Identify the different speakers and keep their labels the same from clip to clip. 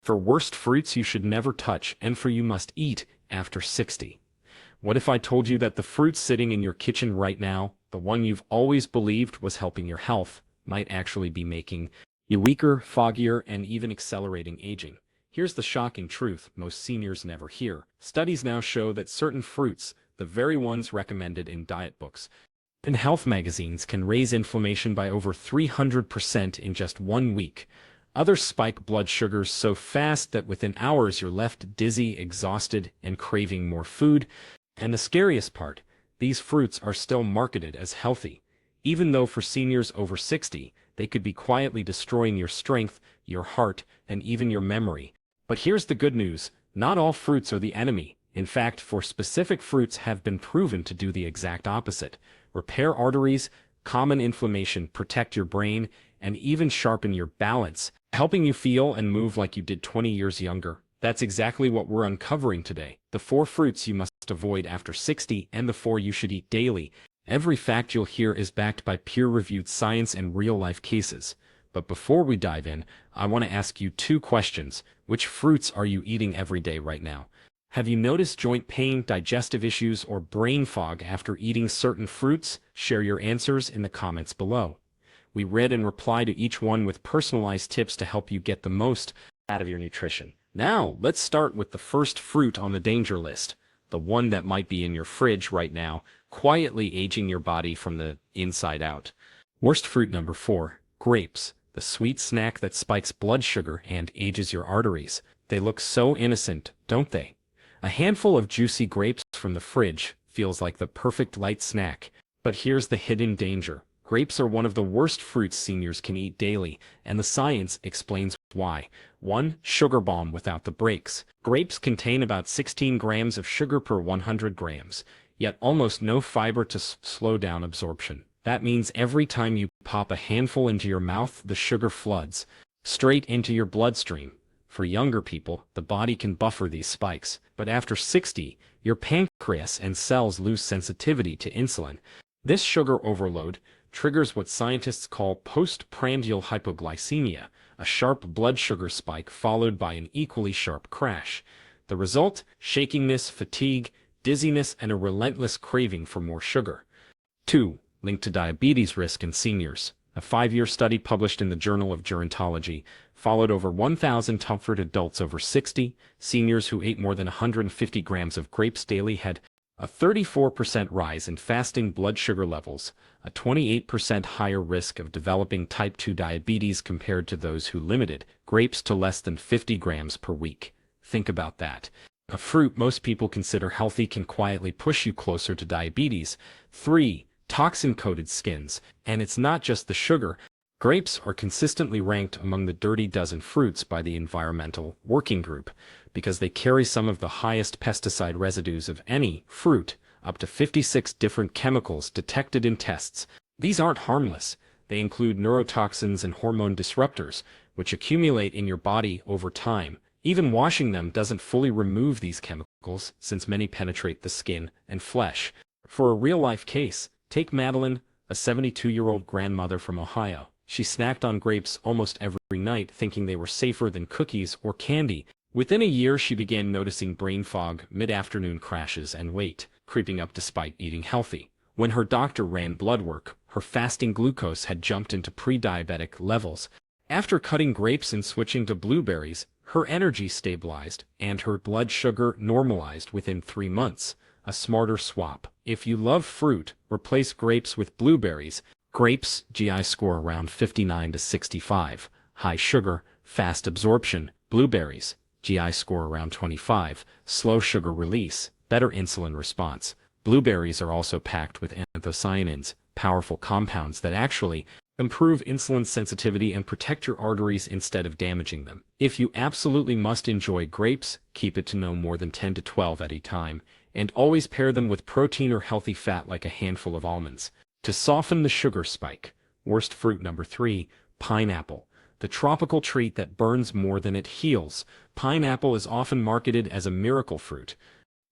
Speaker 1: For worst fruits you should never touch and for you must eat after 60. What if I told you that the fruit sitting in your kitchen right now, the one you've always believed was helping your health, might actually be making you weaker, foggier, and even accelerating aging? Here's the shocking truth most seniors never hear. Studies now show that certain fruits, the very ones recommended in diet books and health magazines, can raise inflammation by over 300% in just 1 week. Others spike blood sugars so fast that within hours you're left dizzy, exhausted, and craving more food. And the scariest part, these fruits are still marketed as healthy, even though for seniors over 60, they could be quietly destroying your strength, your heart, and even your memory. But here's the good news, not all fruits are the enemy. In fact, for specific fruits have been proven to do the exact opposite. Repair arteries, calm inflammation, protect your brain, and even sharpen your balance, helping you feel and move like you did 20 years younger. That's exactly what we're uncovering today. The 4 fruits you must avoid after 60 and the 4 you should eat daily. Every fact you'll hear is backed by peer-reviewed science and real-life cases. But before we dive in, I want to ask you 2 questions. Which fruits are you eating every day right now? Have you noticed joint pain, digestive issues, or brain fog after eating certain fruits? Share your answers in the comments below. We read and reply to each one with personalized tips to help you get the most out of your nutrition. Now, let's start with the first fruit on the danger list, the one that might be in your fridge right now, quietly aging your body from the inside out. Worst fruit number 4, grapes, the sweet snack that spikes blood sugar and ages your arteries. They look so innocent, don't they? A handful of juicy grapes from the fridge feels like the perfect light snack. But here's the hidden danger. Grapes are one of the worst fruits seniors can eat daily, and the science explains why. 1. Sugar bomb without the breaks. Grapes contain about 16 grams of sugar per 100 grams, yet almost no fiber to slow down absorption. That means every time you pop a handful into your mouth, the sugar floods straight into your bloodstream. For younger people, the body can buffer these spikes, but after 60, your pancreas and cells lose sensitivity to insulin. This sugar overload triggers what scientists call postprandial hypoglycemia, a sharp blood sugar spike followed by an equally sharp crash. The result? Shakiness, fatigue, dizziness, and a relentless craving for more sugar. 2. Linked to diabetes risk in seniors. A 5-year study published in the Journal of Gerontology followed over 1,000 Comfort adults over 60. Seniors who ate more than 150 grams of grapes daily had a 34% rise in fasting blood sugar levels, a 28% higher risk of developing type 2 diabetes compared to those who limited grapes to less than 50 grams per week. Think about that. A fruit most people consider healthy can quietly push you closer to diabetes. 3. Toxin-coated skins. And it's not just the sugar. Grapes are consistently ranked among the dirty dozen fruits by the Environmental Working Group because they carry some of the highest pesticide residues of any fruit, up to 56 different chemicals detected in tests. These aren't harmless. They include neurotoxins and hormone disruptors, which accumulate in your body over time. Even washing them doesn't fully remove these chemicals, since many penetrate the skin and flesh. For a real-life case, take Madeline, a 72-year-old grandmother from Ohio. She snacked on grapes almost every night, thinking they were safer than cookies or candy. Within a year, she began noticing brain fog, mid-afternoon crashes, and weight creeping up despite eating healthy. When her doctor ran blood work, her fasting glucose had jumped into pre-diabetic levels. After cutting grapes and switching to blueberries, her energy stabilized, and her blood sugar normalized within 3 months. A smarter swap. If you love fruit, replace grapes with blueberries. Grapes, GI score around 59 to 65. High sugar, fast absorption. Blueberries, GI score around 25. Slow sugar release, better insulin response. Blueberries are also packed with anthocyanins, powerful compounds that actually improve insulin sensitivity and protect your arteries instead of damaging them. If you absolutely must enjoy grapes, keep it to no more than 10 to 12 at a time, and always pair them with protein or healthy fat like a handful of almonds. To soften the sugar spike. Worst fruit number 3, pineapple. The tropical treat that burns more than it heals. Pineapple is often marketed as a miracle fruit.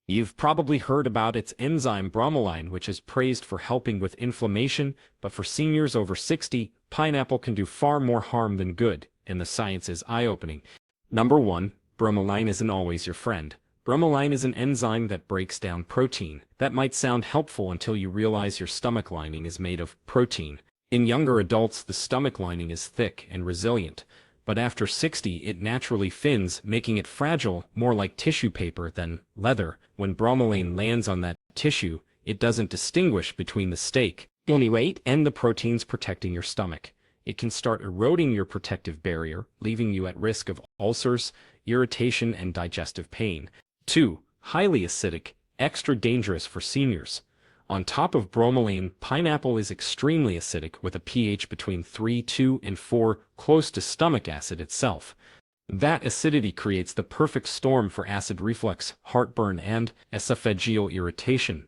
Speaker 1: You've probably heard about its enzyme bromelain, which is praised for helping with inflammation, but for seniors over 60, pineapple can do far more harm than good, and the science is eye-opening. Number 1. Bromelain isn't always your friend. Bromelain is an enzyme that breaks down protein. That might sound helpful until you realize your stomach lining is made of protein. In younger adults, the stomach lining is thick and resilient, but after 60 it naturally thins, making it fragile, more like tissue paper than leather. When bromelain lands on that tissue, it doesn't distinguish between the steak, weight, and the proteins protecting your stomach. It can start eroding your protective barrier, leaving you at risk of ulcers, irritation, and digestive pain. 2. Highly acidic, extra dangerous for seniors. On top of bromelain, pineapple is extremely acidic with a pH between 3.2 and 4, close to stomach acid itself. That acidity creates the perfect storm for acid reflux, heartburn, and esophageal irritation.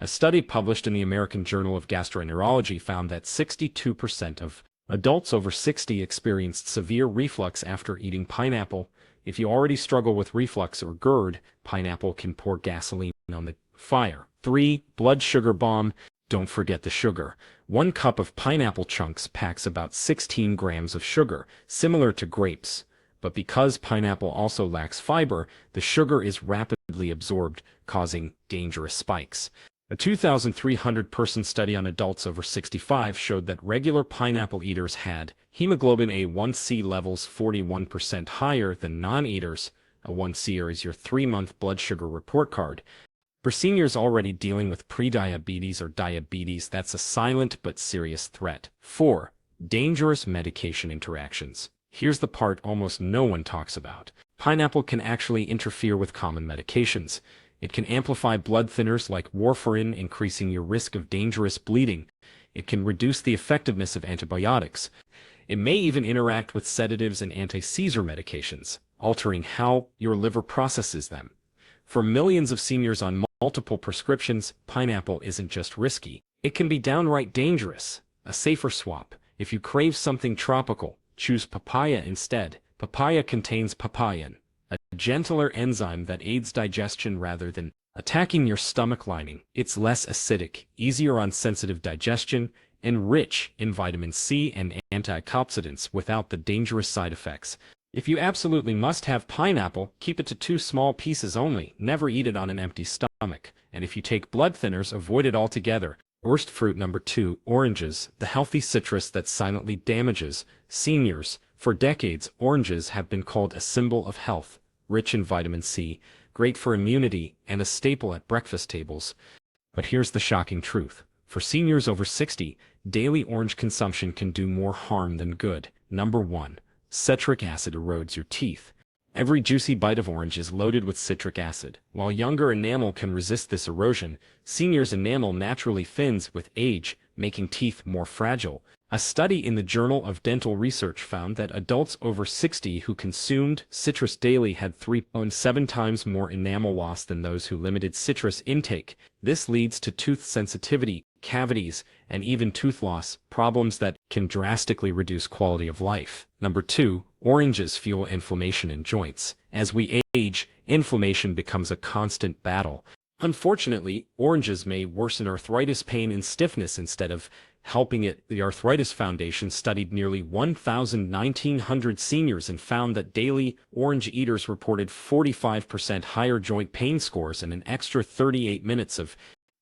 Speaker 1: A study published in the American Journal of Gastroenterology found that 62% of adults over 60 experienced severe reflux after eating pineapple. If you already struggle with reflux or GERD, pineapple can pour gasoline on the fire. 3. Blood sugar bomb. Don't forget the sugar. 1 cup of pineapple chunks packs about 16 grams of sugar, similar to grapes. But because pineapple also lacks fiber, the sugar is rapidly absorbed, causing dangerous spikes. A 2,300-person study on adults over 65 showed that regular pineapple eaters had hemoglobin A1C levels 41% higher than non-eaters. A1C is your 3-month blood sugar report card. For seniors already dealing with prediabetes or diabetes, that's a silent but serious threat. 4. Dangerous medication interactions. Here's the part almost no one talks about. Pineapple can actually interfere with common medications. It can amplify blood thinners like warfarin, increasing your risk of dangerous bleeding. It can reduce the effectiveness of antibiotics. It may even interact with sedatives and anti-seizure medications, altering how your liver processes them. For millions of seniors on multiple prescriptions, pineapple isn't just risky. It can be downright dangerous. A safer swap. If you crave something tropical, choose papaya instead. Papaya contains papain, a gentler enzyme that aids digestion rather than attacking your stomach lining. It's less acidic, easier on sensitive digestion, and rich in vitamin C and antioxidants without the dangerous side effects. If you absolutely must have pineapple, keep it to 2 small pieces only. Never eat it on an empty stomach. And if you take blood thinners, avoid it altogether. Worst fruit number 2, oranges, the healthy citrus that silently damages seniors. For decades, oranges have been called a symbol of health, rich in vitamin C, great for immunity, and a staple at breakfast tables. But here's the shocking truth. For seniors over 60, daily orange consumption can do more harm than good. Number 1. Citric acid erodes your teeth. Every juicy bite of orange is loaded with citric acid. While younger enamel can resist this erosion, seniors' enamel naturally thins with age, making teeth more fragile. A study in the Journal of Dental Research found that adults over 60 who consumed citrus daily had 3.7 times more enamel loss than those who limited citrus intake. This leads to tooth sensitivity, cavities, and even tooth loss, problems that can drastically reduce quality of life. Number 2, oranges fuel inflammation in joints. As we age, inflammation becomes a constant battle. Unfortunately, oranges may worsen arthritis pain and stiffness instead of helping it. The Arthritis Foundation studied nearly 1,900 seniors and found that daily orange eaters reported 45% higher joint pain scores and an extra 38 minutes of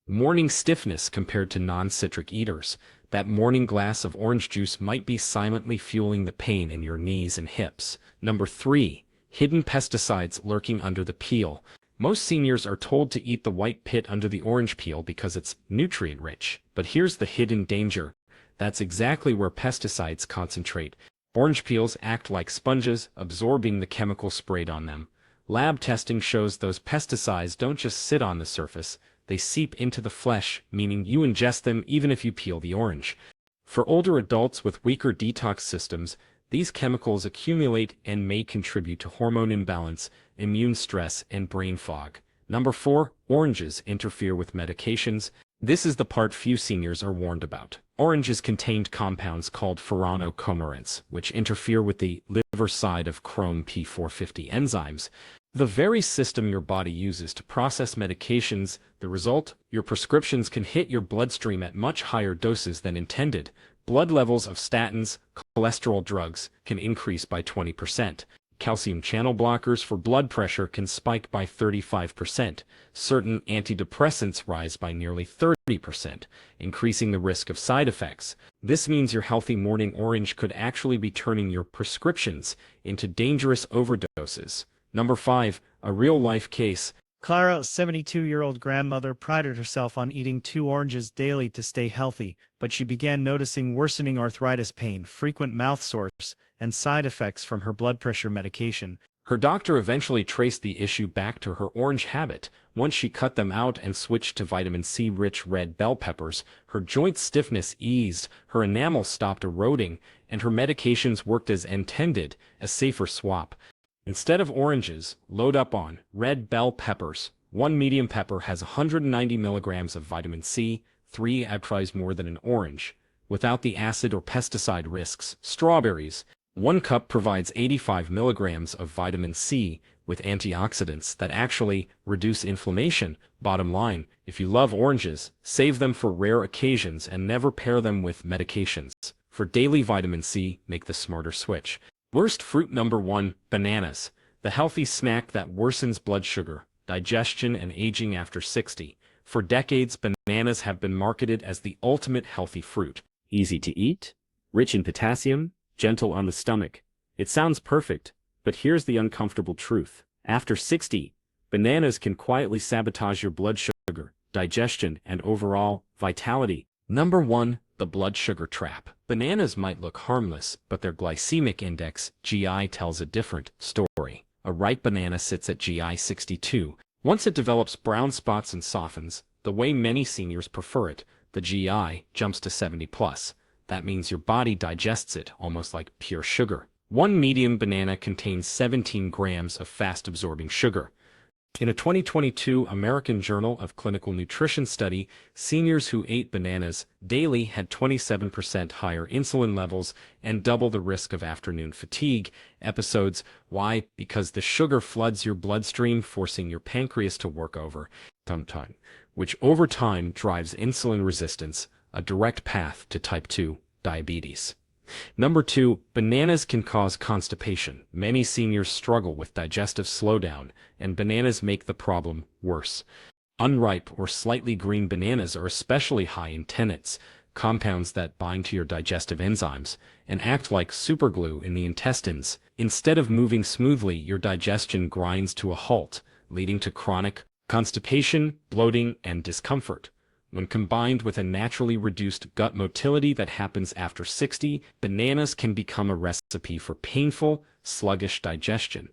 Speaker 1: morning stiffness compared to non-citric eaters. That morning glass of orange juice might be silently fueling the pain in your knees and hips. Number 3. Hidden pesticides lurking under the peel. Most seniors are told to eat the white pit under the orange peel because it's nutrient-rich. But here's the hidden danger. That's exactly where pesticides concentrate. Orange peels act like sponges, absorbing the chemical sprayed on them. Lab testing shows those pesticides don't just sit on the surface, they seep into the flesh, meaning you ingest them even if you peel the orange. For older adults with weaker detox systems, these chemicals accumulate and may contribute to hormone imbalance, immune stress, and brain fog. Number 4, oranges interfere with medications. This is the part few seniors are warned about. Oranges contained compounds called furanocoumarins, which interfere with the liver side of Chrome P450 enzymes, the very system your body uses to process medications. The result? Your prescriptions can hit your bloodstream at much higher doses than intended. Blood levels of statins, cholesterol drugs, can increase by 20%. Calcium channel blockers for blood pressure can spike by 35%. Certain antidepressants rise by nearly 30%, increasing the risk of side effects. This means your healthy morning orange could actually be turning your prescriptions into dangerous overdoses. Number 5. A real-life case.
Speaker 2: Clara, a 72-year-old grandmother, prided herself on eating 2 oranges daily to stay healthy, but she began noticing worsening arthritis pain, frequent mouth sores, and side effects from her blood pressure medication.
Speaker 1: Her doctor eventually traced the issue back to her orange habit. Once she cut them out and switched to vitamin C-rich red bell peppers, her joint stiffness eased, her enamel stopped eroding, and her medications worked as intended, a safer swap. Instead of oranges, load up on red bell peppers. One medium pepper has 190 milligrams of vitamin C, 3 times more than an orange. Without the acid or pesticide risks, strawberries. 1 cup provides 85 milligrams of vitamin C with antioxidants that actually reduce inflammation. Bottom line, if you love oranges, save them for rare occasions and never pair them with medications. For daily vitamin C, make the smarter switch. Worst fruit. Number 1. Bananas. The healthy snack that worsens blood sugar, digestion, and aging after 60. For decades, bananas have been marketed as the ultimate healthy fruit.
Speaker 3: Easy to eat, rich in potassium, gentle on the stomach. It sounds perfect, but here's the uncomfortable truth. After 60, bananas can quietly sabotage your blood sugar, digestion, and overall vitality.
Speaker 1: Number 1. The blood sugar trap. Bananas might look harmless, but their glycemic index, GI, tells a different story. A ripe banana sits at GI 62. Once it develops brown spots and softens, the way many seniors prefer it, the GI jumps to 70 plus. That means your body digests it almost like pure sugar. One medium banana contains 17 grams of fast-absorbing sugar. In a 2022 American Journal of Clinical Nutrition study, seniors who ate bananas daily had 27% higher insulin levels and double the risk of afternoon fatigue episodes. Why? Because the sugar floods your bloodstream, forcing your pancreas to work overtime, which over time drives insulin resistance, a direct path to type 2 diabetes. Number 2. Bananas can cause constipation. Many seniors struggle with digestive slowdown, and bananas make the problem worse. Unripe or slightly green bananas are especially high in tannins, compounds that bind to your digestive enzymes and act like superglue in the intestines. Instead of moving smoothly, your digestion grinds to a halt, leading to chronic constipation, bloating, and discomfort. When combined with a naturally reduced gut motility that happens after 60, bananas can become a recipe for painful, sluggish digestion.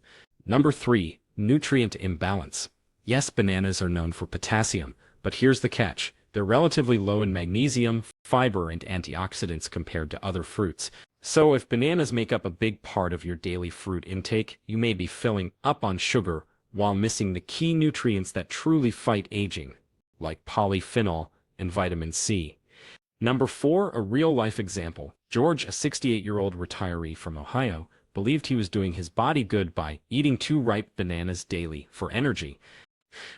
Speaker 1: Number 3. Nutrient imbalance. Yes, bananas are known for potassium, but here's the catch. They're relatively low in magnesium, fiber, and antioxidants compared to other fruits. So if bananas make up a big part of your daily fruit intake, you may be filling up on sugar while missing the key nutrients that truly fight aging, like polyphenol and vitamin C. Number 4. A real-life example. George, a 68-year-old retiree from Ohio, believed he was doing his body good by eating 2 ripe bananas daily for energy.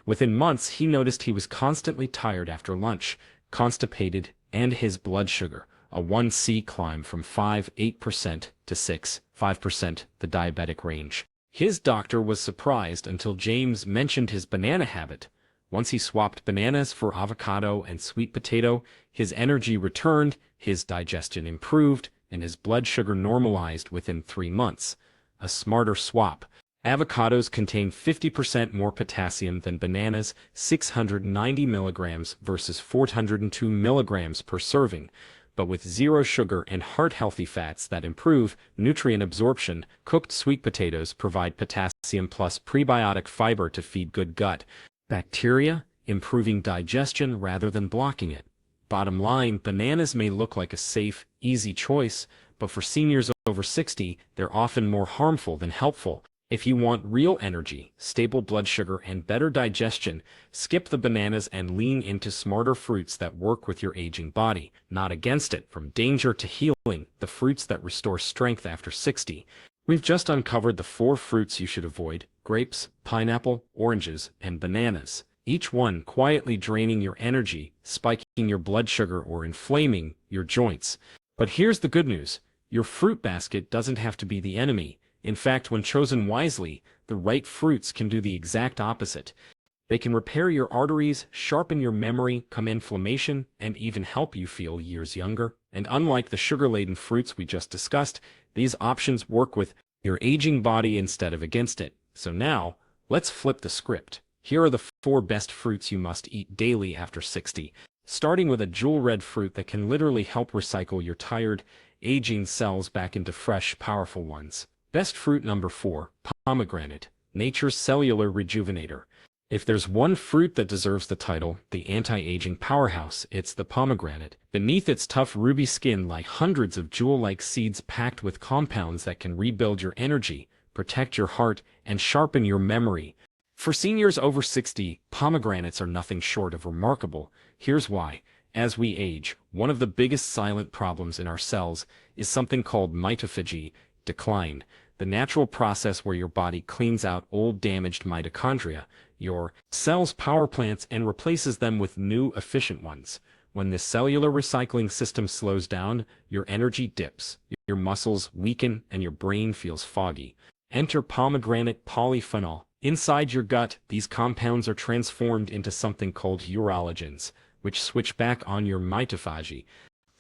Speaker 1: Within months, he noticed he was constantly tired after lunch, constipated, and his blood sugar, a 1C, climbed from 5.8% to 6.5%, the diabetic range. His doctor was surprised until James mentioned his banana habit. Once he swapped bananas for avocado and sweet potato, his energy returned, his digestion improved, and his blood sugar normalized within 3 months. A smarter swap. Avocados contain 50% more potassium than bananas, 690 milligrams versus 402 milligrams per serving, but with 0 sugar and heart-healthy fats that improve nutrient absorption. Cooked sweet potatoes provide potassium plus prebiotic fiber to feed good gut bacteria, improving digestion rather than blocking it. Bottom line, bananas may look like a safe, easy choice, but for seniors over 60, they're often more harmful than helpful. If you want real energy, stable blood sugar, and better digestion, skip the bananas and lean into smarter fruits that work with your aging body, not against it. From danger to healing, the fruits that restore strength after 60. We've just uncovered the 4 fruits you should avoid: grapes, pineapple, oranges, and bananas. Each one quietly draining your energy, spiking your blood sugar, or inflaming your joints. But here's the good news. Your fruit basket doesn't have to be the enemy. In fact, when chosen wisely, the right fruits can do the exact opposite. They can repair your arteries, sharpen your memory, calm inflammation, and even help you feel years younger. And unlike the sugar-laden fruits we just discussed, these options work with your aging body instead of against it. So now, let's flip the script. Here are the 4 best fruits you must eat daily after 60. Starting with a jewel red fruit that can literally help recycle your tired, aging cells back into fresh, powerful ones. Best fruit number 4, pomegranate, nature's cellular rejuvenator. If there's one fruit that deserves the title, the anti-aging powerhouse, it's the pomegranate. Beneath its tough ruby skin lie hundreds of jewel-like seeds packed with compounds that can rebuild your energy, protect your heart, and sharpen your memory. For seniors over 60, pomegranates are nothing short of remarkable. Here's why. As we age, one of the biggest silent problems in our cells is something called mitophagy, decline, the natural process where your body cleans out old damaged mitochondria, your cells' power plants, and replaces them with new efficient ones. When this cellular recycling system slows down, your energy dips, your muscles weaken, and your brain feels foggy. Enter pomegranate polyphenol. Inside your gut, these compounds are transformed into something called urogens, which switch back on your mitophagy.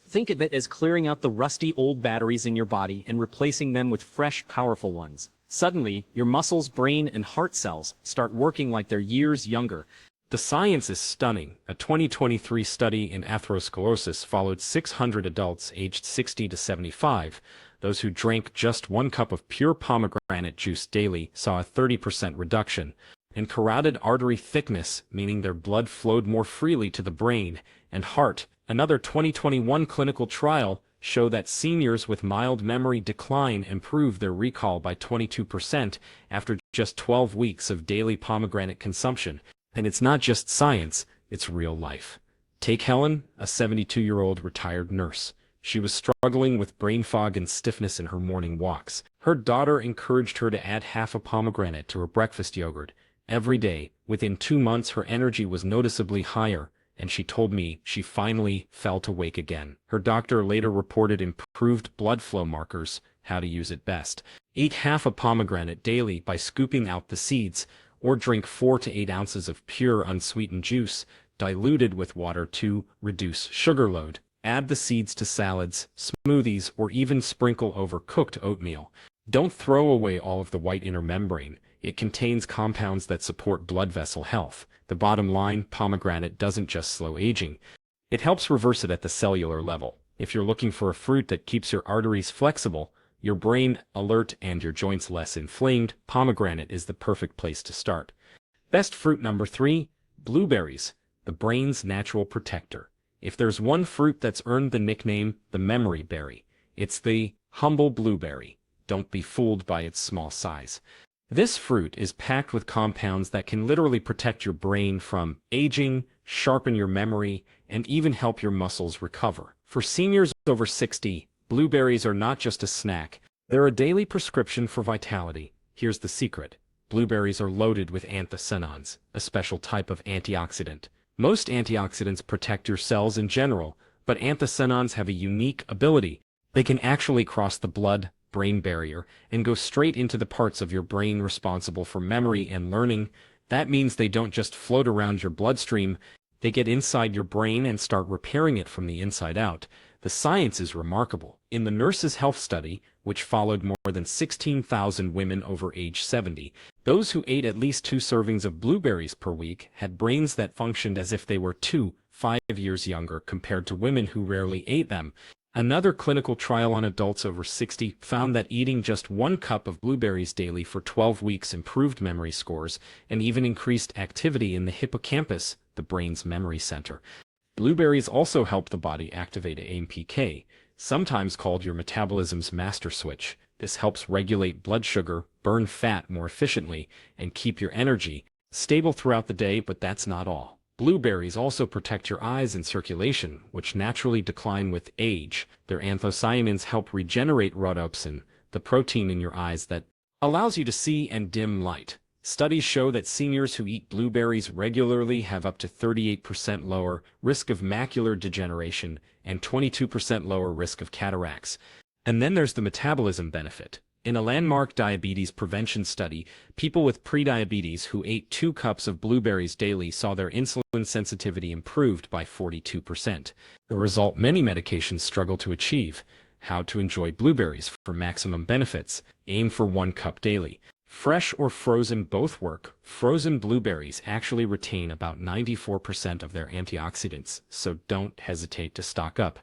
Speaker 3: Think of it as clearing out the rusty old batteries in your body and replacing them with fresh, powerful ones. Suddenly, your muscles, brain, and heart cells start working like they're years younger.
Speaker 1: The science is stunning. A 2023 study in atherosclerosis followed 600 adults aged 60 to 75. Those who drank just 1 cup of pure pomegranate juice daily saw a 30% reduction in carotid artery thickness, meaning their blood flowed more freely to the brain and heart. Another 2021 clinical trial showed that seniors with mild memory decline improved their recall by 22% after just 12 weeks of daily pomegranate consumption. And it's not just science, it's real life. Take Helen, a 72-year-old retired nurse. She was struggling with brain fog and stiffness in her morning walks. Her daughter encouraged her to add half a pomegranate to her breakfast yogurt every day. Within 2 months, her energy was noticeably higher, and she told me she finally felt awake again. Her doctor later reported improved blood flow markers. How to use it best. Eat half a pomegranate daily by scooping out the seeds, or drink 4 to 8 ounces of pure unsweetened juice, diluted with water to reduce sugar load. Add the seeds to salads, smoothies, or even sprinkle over cooked oatmeal. Don't throw away all of the white inner membrane. It contains compounds that support blood vessel health. The bottom line, pomegranate doesn't just slow aging. It helps reverse it at the cellular level. If you're looking for a fruit that keeps your arteries flexible, your brain alert, and your joints less inflamed, pomegranate is the perfect place to start. Best fruit number 3, blueberries, the brain's natural protector. If there's one fruit that's earned the nickname the memory berry, it's the humble blueberry. Don't be fooled by its small size. This fruit is packed with compounds that can literally protect your brain from aging, sharpen your memory, and even help your muscles recover. For seniors over 60, blueberries are not just a snack, they're a daily prescription for vitality. Here's the secret. Blueberries are loaded with anthocyanins, a special type of antioxidant. Most antioxidants protect your cells in general, but anthocyanins have a unique ability. They can actually cross the blood-brain barrier and go straight into the parts of your brain responsible for memory and learning. That means they don't just float around your bloodstream, they get inside your brain and start repairing it from the inside out. The science is remarkable. In the Nurses' Health Study, which followed more than 16,000 women over age 70, those who ate at least 2 servings of blueberries per week had brains that functioned as if they were 5 years younger compared to women who rarely ate them. Another clinical trial on adults over 60 found that eating just 1 cup of blueberries daily for 12 weeks improved memory scores and even increased activity in the hippocampus, the brain's memory center. Blueberries also help the body activate AMPK, sometimes called your metabolism's master switch. This helps regulate blood sugar, burn fat more efficiently, and keep your energy stable throughout the day. But that's not all. Blueberries also protect your eyes and circulation, which naturally decline with age. Their anthocyanins help regenerate rhodopsin, the protein in your eyes that allows you to see and dim light. Studies show that seniors who eat blueberries regularly have up to 38% lower risk of macular degeneration and 22% lower risk of cataracts. And then there's the metabolism benefit. In a landmark diabetes prevention study, people with prediabetes who ate 2 cups of blueberries daily saw their insulin sensitivity improved by 42%. The result many medications struggle to achieve. How to enjoy blueberries for maximum benefits. Aim for 1 cup daily. Fresh or frozen both work. Frozen blueberries actually retain about 94% of their antioxidants, so don't hesitate to stock up.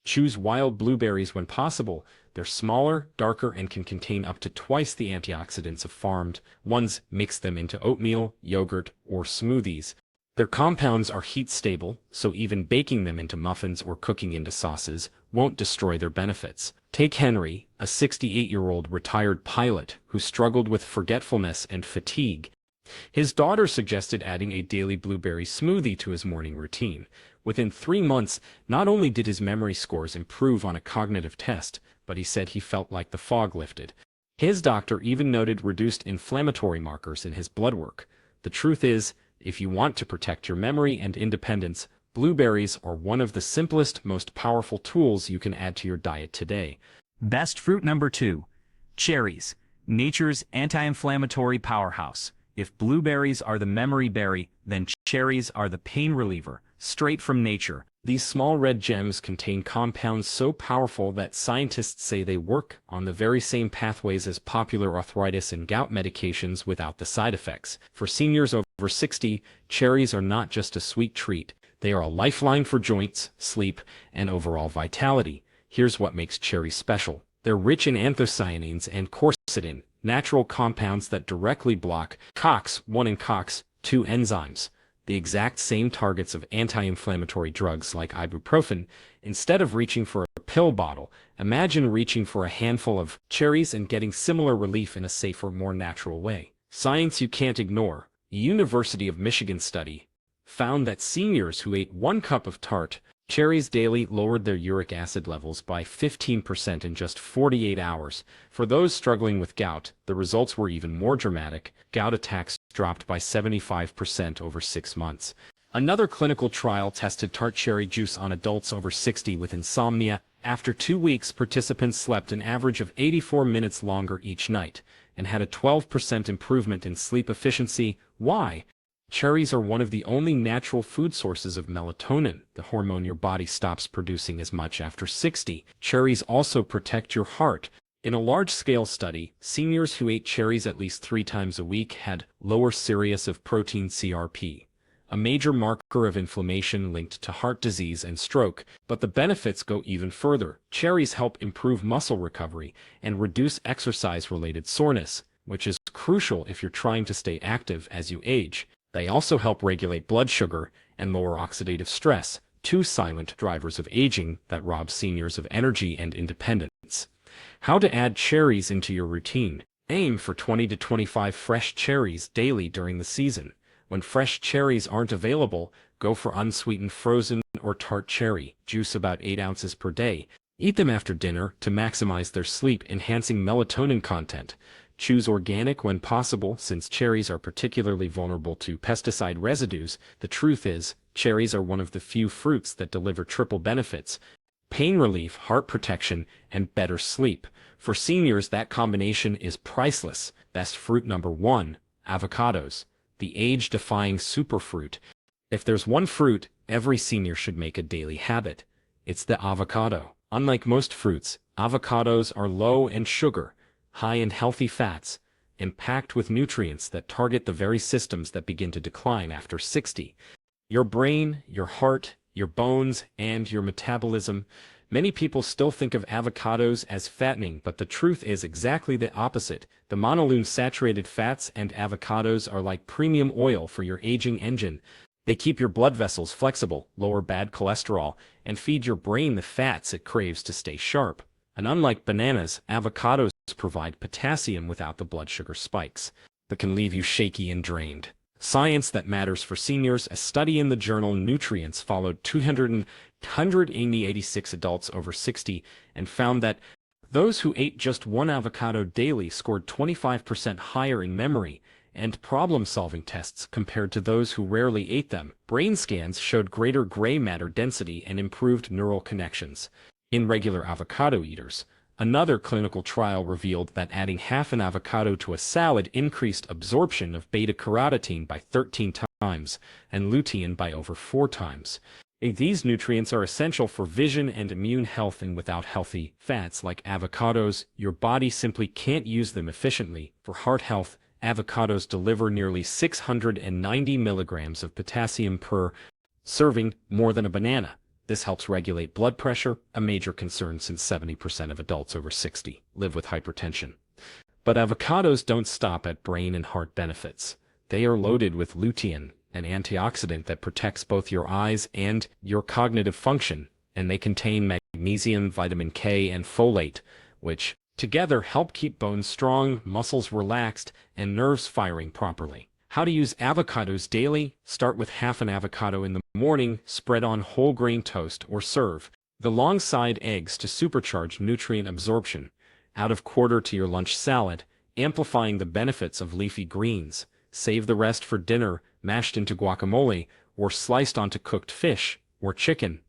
Speaker 1: Choose wild blueberries when possible. They're smaller, darker, and can contain up to twice the antioxidants of farmed ones. Mix them into oatmeal, yogurt, or smoothies. Their compounds are heat-stable, so even baking them into muffins or cooking into sauces won't destroy their benefits. Take Henry, a 68-year-old retired pilot who struggled with forgetfulness and fatigue. His daughter suggested adding a daily blueberry smoothie to his morning routine. Within 3 months, not only did his memory scores improve on a cognitive test, but he said he felt like the fog lifted. His doctor even noted reduced inflammatory markers in his blood work. The truth is, if you want to protect your memory and independence, blueberries are one of the simplest, most powerful tools you can add to your diet today.
Speaker 4: Best fruit number 2. Cherries, nature's anti-inflammatory powerhouse. If blueberries are the memory berry, then cherries are the pain reliever, straight from nature.
Speaker 1: These small red gems contain compounds so powerful that scientists say they work on the very same pathways as popular arthritis and gout medications without the side effects. For seniors over 60, cherries are not just a sweet treat. They are a lifeline for joints, sleep, and overall vitality. Here's what makes cherries special. They're rich in anthocyanins and quercetin, natural compounds that directly block COX-1 and COX-2 enzymes, the exact same targets of anti-inflammatory drugs like ibuprofen. Instead of reaching for a pill bottle, imagine reaching for a handful of cherries and getting similar relief in a safer, more natural way. Science you can't ignore. A University of Michigan study found that seniors who ate 1 cup of tart cherries daily lowered their uric acid levels by 15% in just 48 hours. For those struggling with gout, the results were even more dramatic. Gout attacks dropped by 75% over 6 months. Another clinical trial tested tart cherry juice on adults over 60 with insomnia. After 2 weeks, participants slept an average of 84 minutes longer each night and had a 12% improvement in sleep efficiency. Why? Cherries are one of the only natural food sources of melatonin, the hormone your body stops producing as much after 60. Cherries also protect your heart. In a large-scale study, seniors who ate cherries at least 3 times a week had lower series of protein CRP, a major marker of inflammation linked to heart disease and stroke. But the benefits go even further. Cherries help improve muscle recovery and reduce exercise-related soreness, which is crucial if you're trying to stay active as you age. They also help regulate blood sugar and lower oxidative stress, 2 silent drivers of aging that rob seniors of energy and independence. How to add cherries into your routine. Aim for 20 to 25 fresh cherries daily during the season. When fresh cherries aren't available, go for unsweetened frozen or tart cherry juice, about 8 ounces per day. Eat them after dinner to maximize their sleep-enhancing melatonin content. Choose organic when possible, since cherries are particularly vulnerable to pesticide residues. The truth is, cherries are one of the few fruits that deliver triple benefits: pain relief, heart protection, and better sleep. For seniors, that combination is priceless. Best fruit number 1, avocados, the age-defying superfruit. If there's one fruit every senior should make a daily habit, it's the avocado. Unlike most fruits, avocados are low in sugar, high in healthy fats, and packed with nutrients that target the very systems that begin to decline after 60. Your brain, your heart, your bones, and your metabolism. Many people still think of avocados as fattening, but the truth is exactly the opposite. The monounsaturated fats and avocados are like premium oil for your aging engine. They keep your blood vessels flexible, lower bad cholesterol, and feed your brain the fats it craves to stay sharp. And unlike bananas, avocados provide potassium without the blood sugar spikes that can leave you shaky and drained. Science that matters for seniors. A study in the journal Nutrients followed 286 adults over 60 and found that those who ate just 1 avocado daily scored 25% higher in memory and problem-solving tests compared to those who rarely ate them. Brain scans showed greater gray matter density and improved neural connections in regular avocado eaters. Another clinical trial revealed that adding half an avocado to a salad increased absorption of beta-carotene by 13 times and lutein by over 4 times. These nutrients are essential for vision and immune health, and without healthy fats like avocados, your body simply can't use them efficiently. For heart health, avocados deliver nearly 690 milligrams of potassium per serving, more than a banana. This helps regulate blood pressure, a major concern since 70% of adults over 60 live with hypertension. But avocados don't stop at brain and heart benefits. They are loaded with lutein, an antioxidant that protects both your eyes and your cognitive function, and they contain magnesium, vitamin K, and folate, which together help keep bones strong, muscles relaxed, and nerves firing properly. How to use avocados daily? Start with half an avocado in the morning, spread on whole grain toast, or serve alongside eggs to supercharge nutrient absorption. Add a quarter to your lunch salad, amplifying the benefits of leafy greens. Save the rest for dinner, mashed into guacamole, or sliced onto cooked fish or chicken.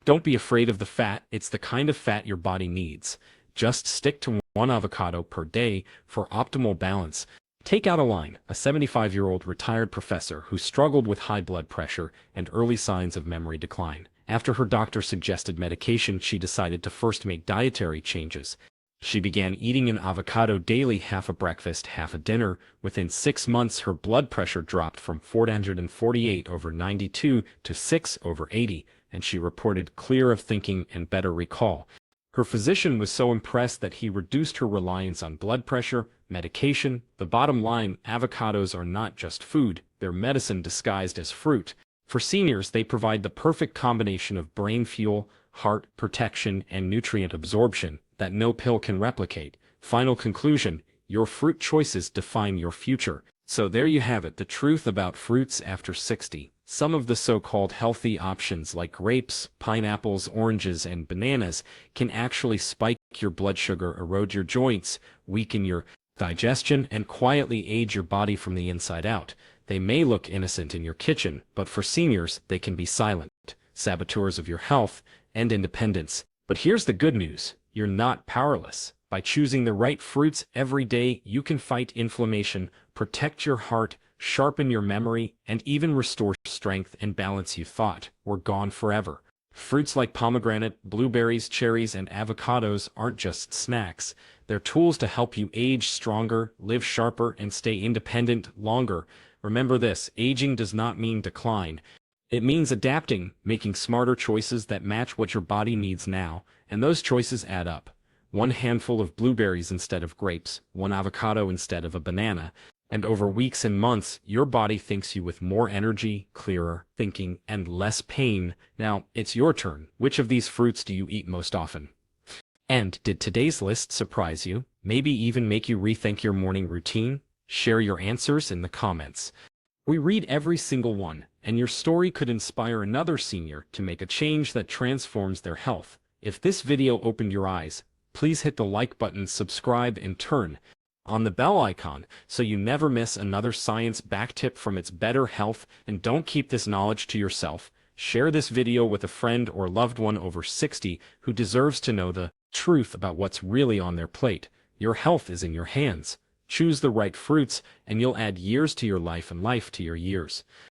Speaker 1: Don't be afraid of the fat. It's the kind of fat your body needs. Just stick to one avocado per day for optimal balance. Take out a line, a 75-year-old retired professor who struggled with high blood pressure and early signs of memory decline. After her doctor suggested medication, she decided to first make dietary changes. She began eating an avocado daily, half a breakfast, half a dinner. Within 6 months, her blood pressure dropped from 448/92 to 6/80, and she reported clear of thinking and better recall. Her physician was so impressed that he reduced her reliance on blood pressure medication. The bottom line, avocados are not just food, they're medicine disguised as fruit. For seniors, they provide the perfect combination of brain fuel, heart protection, and nutrient absorption that no pill can replicate. Final conclusion, your fruit choices define your future. So there you have it, the truth about fruits after 60. Some of the so-called healthy options like grapes, pineapples, oranges, and bananas can actually spike your blood sugar, erode your joints, weaken your digestion, and quietly age your body from the inside out. They may look innocent in your kitchen, but for seniors, they can be silent saboteurs of your health and independence. But here's the good news, you're not powerless. By choosing the right fruits every day, you can fight inflammation, protect your heart, sharpen your memory, and even restore strength and balance you thought were gone forever. Fruits like pomegranate, blueberries, cherries, and avocados aren't just snacks. They're tools to help you age stronger, live sharper, and stay independent longer. Remember this, aging does not mean decline. It means adapting, making smarter choices that match what your body needs now, and those choices add up. One handful of blueberries instead of grapes, one avocado instead of a banana, and over weeks and months, your body thanks you with more energy, clearer thinking, and less pain. Now, it's your turn. Which of these fruits do you eat most often? And did today's list surprise you? Maybe even make you rethink your morning routine? Share your answers in the comments. We read every single one, and your story could inspire another senior to make a change that transforms their health. If this video opened your eyes, please hit the like button, subscribe, and turn on the bell icon so you never miss another science-backed tip from It's Better Health. And don't keep this knowledge to yourself. Share this video with a friend or loved one over 60 who deserves to know the truth about what's really on their plate. Your health is in your hands. Choose the right fruits, and you'll add years to your life and life to your years.